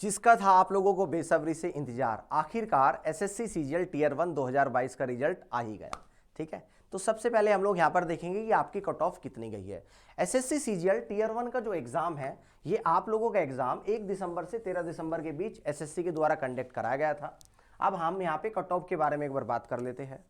जिसका था आप लोगों को बेसब्री से इंतजार। आखिरकार एसएससी सीजीएल टीयर 1 2022 का रिजल्ट आ ही गया। ठीक है, तो सबसे पहले हम लोग यहां पर देखेंगे कि आपकी कट ऑफ कितनी गई है। एसएससी सीजीएल टीयर 1 का जो एग्जाम है, ये आप लोगों का एग्जाम 1 दिसंबर से 13 दिसंबर के बीच एसएससी के द्वारा कंडक्ट कराया गया था। अब हम यहां पे कट ऑफ के बारे में एक बार बात कर लेते हैं।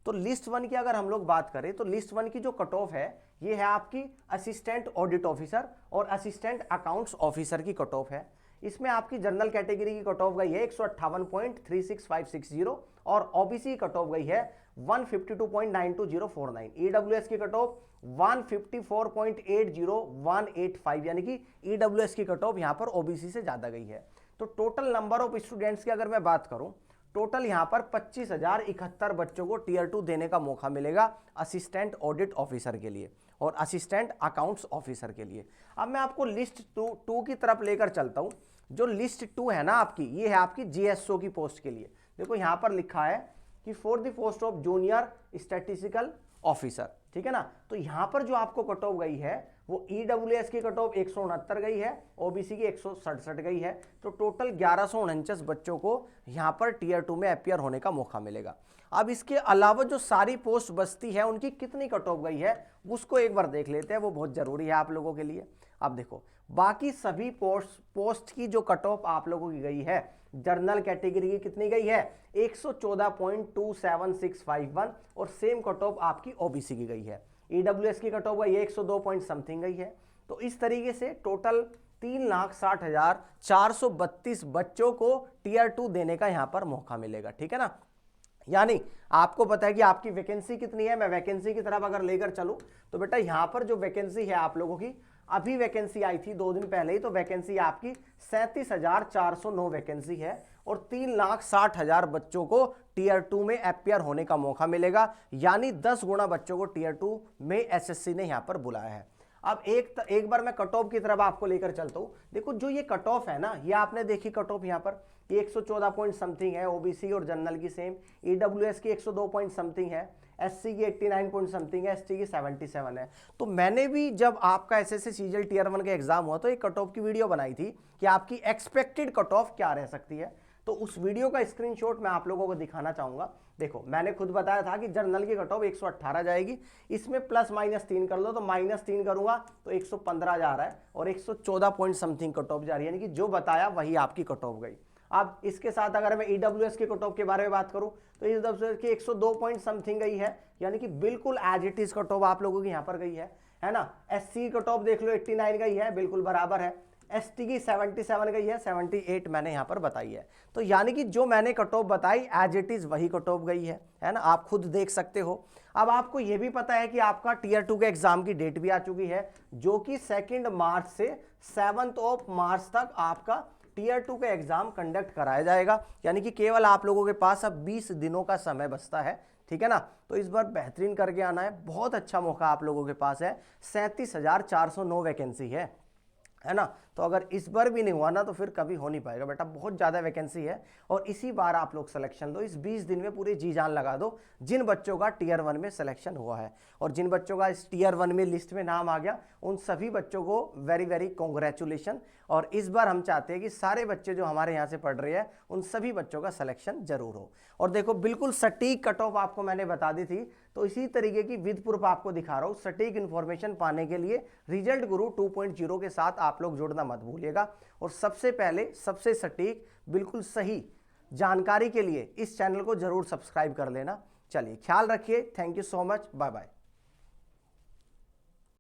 तो लिस्ट 1 की अगर हम लोग बात करें तो लिस्ट 1 की जो कट ऑफ है ये है आपकी असिस्टेंट ऑडिट ऑफिसर और असिस्टेंट अकाउंट्स ऑफिसर की कट ऑफ है। इसमें आपकी जनरल कैटेगरी की कट ऑफ गई है 158.36560 और ओबीसी की कट ऑफ गई है 152.92049। ईडब्ल्यूएस की कट ऑफ 154.80185 यानी कि ईडब्ल्यूएस की कट ऑफ यहां पर ओबीसी से ज्यादा गई है। तो टोटल नंबर ऑफ स्टूडेंट्स की अगर मैं बात करूं, टोटल यहां पर 25,071 बच्चों को टीयर 2 देने का मौका मिलेगा असिस्टेंट ऑडिट ऑफिसर के लिए और असिस्टेंट अकाउंट्स ऑफिसर के लिए। अब मैं आपको लिस्ट 2 की तरफ लेकर चलता हूं। जो लिस्ट 2 है ना आपकी, ये है आपकी जीएसओ की पोस्ट के लिए। देखो यहां पर लिखा है कि for the post of junior statistical officer, ठीक है ना। तो यहां पर जो आपको कट ऑफ गई है वो ईडब्ल्यूएस की कट ऑफ 169 गई है, ओबीसी की 167 गई है। तो टोटल 1149 बच्चों को यहां पर टीयर 2 में अपियर होने का मौका मिलेगा। अब इसके अलावा जो सारी पोस्ट बचती है उनकी कितनी कट ऑफ गई है उसको एक बार देख लेते हैं, वो बहुत जरूरी है आप लोगों के लिए। अब देखो बाकी सभी पोस्ट की जो कट ऑफ आप लोगों की गई है, जनरल कैटेगरी की कितनी गई है 114.27651 और सेम कट ऑफ आपकी ओबीसी की गई है। ईडब्ल्यूएस की कट ऑफ गई 102 पॉइंट समथिंग गई है। तो इस तरीके से टोटल 3,60,432 बच्चों को टीयर 2 देने का यहां पर मौका मिलेगा। ठीक है ना, यानी आपको पता है कि आपकी वैकेंसी कितनी है। मैं वैकेंसी की तरफ अगर लेकर चलूं तो बेटा यहां पर जो वैकेंसी है आप लोगों की, अभी वैकेंसी आई थी 2 दिन पहले ही, तो वैकेंसी आपकी 37,409 वैकेंसी है और 3,60,000 बच्चों को टीयर 2 में अपियर होने का मौका मिलेगा। यानी 10 गुना बच्चों को टीयर 2 में एसएससी ने यहां पर बुलाया है। अब एक बार मैं कट ऑफ की तरफ आपको लेकर चलता हूं। देखो जो ये कट ऑफ है ना, ये आपने देखी कट ऑफ यहां पर 114 पॉइंट समथिंग है, ओबीसी और जनरल की सेम, ईडब्ल्यूएस की 102 पॉइंट समथिंग है, एससी की 89 पॉइंट समथिंग है, एसटी की 77 है। तो मैंने भी जब आपका एसएससी सीजीएल टीयर 1 का एग्जाम हुआ तो एक कट ऑफ की वीडियो बनाई थी कि आपकी एक्सपेक्टेड कट ऑफ क्या रह सकती है। तो उस वीडियो का स्क्रीनशॉट मैं आप लोगों को दिखाना चाहूंगा। देखो मैंने खुद बताया था कि जनरल की कट ऑफ 118 जाएगी, इसमें प्लस माइनस 3 कर लो तो माइनस 3 करूंगा तो 115 जा रहा है और 114 पॉइंट समथिंग कट ऑफ जा रही है, यानी कि जो बताया वही आपकी कट ऑफ गई। अब इसके साथ अगर मैं ईडब्ल्यूएस की कट ऑफ के बारे में बात करूं तो ईडब्ल्यूएस की 102 पॉइंट समथिंग गई है, यानी कि बिल्कुल as it is cut off आप लोगों की यहां पर गई है ना। एससी कट ऑफ देख लो 89 गई है, बिल्कुल बराबर है। एसटी की 77 गई है, 78 मैंने यहां पर बताई है। तो यानी कि जो मैंने कट ऑफ बताई एज इट इज वही कट ऑफ गई है ना, आप खुद देख सकते हो। अब आपको यह भी पता है कि आपका टीयर 2 के एग्जाम की डेट भी आ चुकी है, जो कि 2 मार्च से 7 मार्च तक आपका टीयर 2 का एग्जाम कंडक्ट कराया जाएगा। यानी कि केवल आप लोगों के पास अब 20 दिनों का समय बचता है। ठीक है ना, तो इस बार बेहतरीन करके आना है, बहुत अच्छा मौका आप लोगों के पास है। 37,409 वैकेंसी है ना। तो अगर इस बार भी नहीं हुआ ना तो फिर कभी हो नहीं पाएगा बेटा, बहुत ज्यादा वैकेंसी है और इसी बार आप लोग सिलेक्शन लो। इस 20 दिन में पूरी जी जान लगा दो जिन बच्चों का टीयर 1 में सिलेक्शन हुआ है, और जिन बच्चों का इस टीयर 1 में लिस्ट में नाम आ गया उन सभी बच्चों को वेरी वेरी कॉन्ग्रेचुलेशन। और इस बार हम चाहते हैं कि सारे बच्चे जो हमारे यहाँ से पढ़ रहे हैं उन सभी बच्चों का सिलेक्शन जरूर हो। और देखो बिल्कुल सटीक कट ऑफ आपको मैंने बता दी थी, तो इसी तरीके की विद प्रूफ आपको दिखा रहा हूं। सटीक इंफॉर्मेशन पाने के लिए रिजल्ट गुरु 2.0 के साथ आप लोग जुड़ना मत भूलिएगा। और सबसे पहले सबसे सटीक बिल्कुल सही जानकारी के लिए इस चैनल को जरूर सब्सक्राइब कर लेना। चलिए ख्याल रखिए, thank you so much, bye bye.